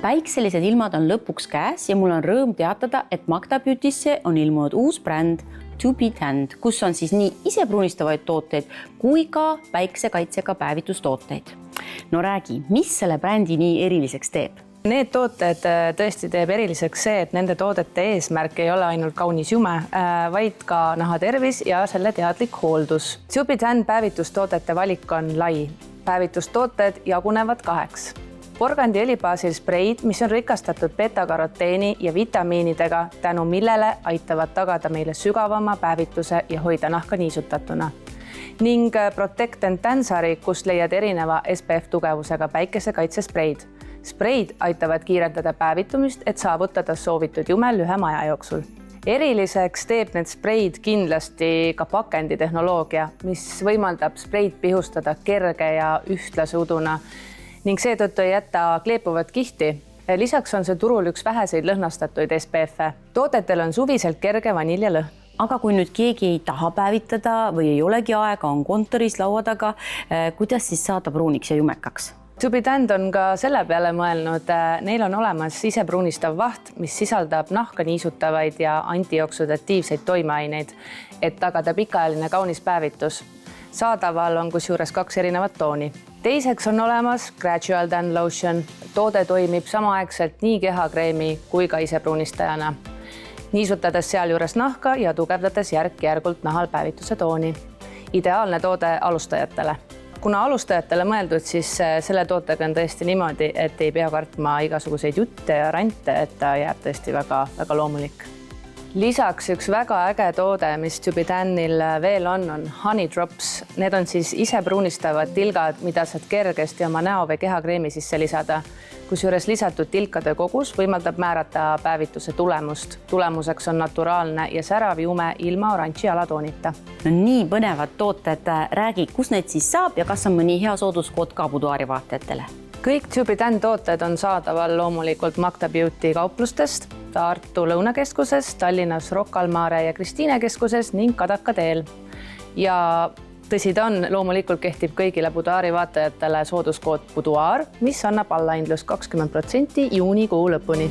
Päikselised ilmad on lõpuks käes ja mul on rõõm teatada, et Magda Beauty'sse on ilmunud uus bränd To Be Tanned, kus on siis nii isepruunistavaid tooteid kui ka päiksekaitsega päevitustooteid. No räägi, mis selle brändi nii eriliseks teeb? Need tooted tõesti teeb eriliseks see, et nende toodete eesmärk ei ole ainult kaunis jume, vaid ka nahatervis ja selle teadlik hooldus. To Be Tanned päevitustoodete valik on lai. Päevitustooted jagunevad 2. Porgandi õlibaasil spreid, mis on rikastatud beta-karoteeni ja vitamiinidega, tänu millele aitavad tagada meile sügavama päevituse ja hoida nahka niisutatuna. Ning Protect and Tansari, kust leiad erineva SPF tugevusega päikesekaitsespreid. Spreid aitavad kiirendada päevitumist, et saavutada soovitud jume lühema aja jooksul. Eriliseks teeb need spreid kindlasti ka pakenditehnoloogia, mis võimaldab spreid pihustada kerge ja ühtlase uduna ning seetõttu ei jäta kleepuvat kihti. Lisaks on see turul üks väheseid lõhnastatuid SPF-e. Toodetel on suviselt kerge vaniljalõhn. Aga kui nüüd keegi ei taha päevitada või ei olegi aega, on kontoris laua taga, kuidas siis saada pruuniks ja jumekaks? To Be Tanned on ka selle peale mõelnud. Neil on olemas isepruunistav vaht, mis sisaldab nahka niisutavaid ja antioksudatiivseid toimeaineid, et tagada pikaajaline kaunis päevitus. Saadaval on kusjuures 2 erinevat tooni. Teiseks on olemas Gradual Tan Lotion. Toode toimib samaaegselt nii kehakreemi kui ka isepruunistajana, niisutades sealjuures nahka ja tugevdades järk-järgult nahal päevituse tooni. Ideaalne toode alustajatele. Kuna alustajatele mõeldud, siis selle tootega on tõesti niimoodi, et ei pea kartma igasuguseid jutte ja rante, et ta jääb tõesti väga loomulik. Lisaks üks väga äge toode, mis To Be Tanned'il veel on Honey Drops. Need on siis isepruunistavad tilgad, mida saad kergesti oma näo või kehakreemi sisse lisada. Kusjuures lisatud tilkade kogus võimaldab määrata päevituse tulemust. Tulemuseks on naturaalne ja särav jume ilma oranži alatoonita. No nii põnevad tooted. Räägi, kus neid siis saab ja kas on mõni hea sooduskood ka buduaari vaatajatele? Kõik To Be Tanned tooted on saadaval loomulikult Magda Beauty kauplustest, Tartu Lõunakeskuses, Tallinnas Rocca al Mare ja Kristiine keskuses ning Kadaka teel. Ja tõsi ta on, loomulikult kehtib kõigile buduaari vaatajatele sooduskood buduaar, mis annab allahindlust 20% juunikuu lõpuni.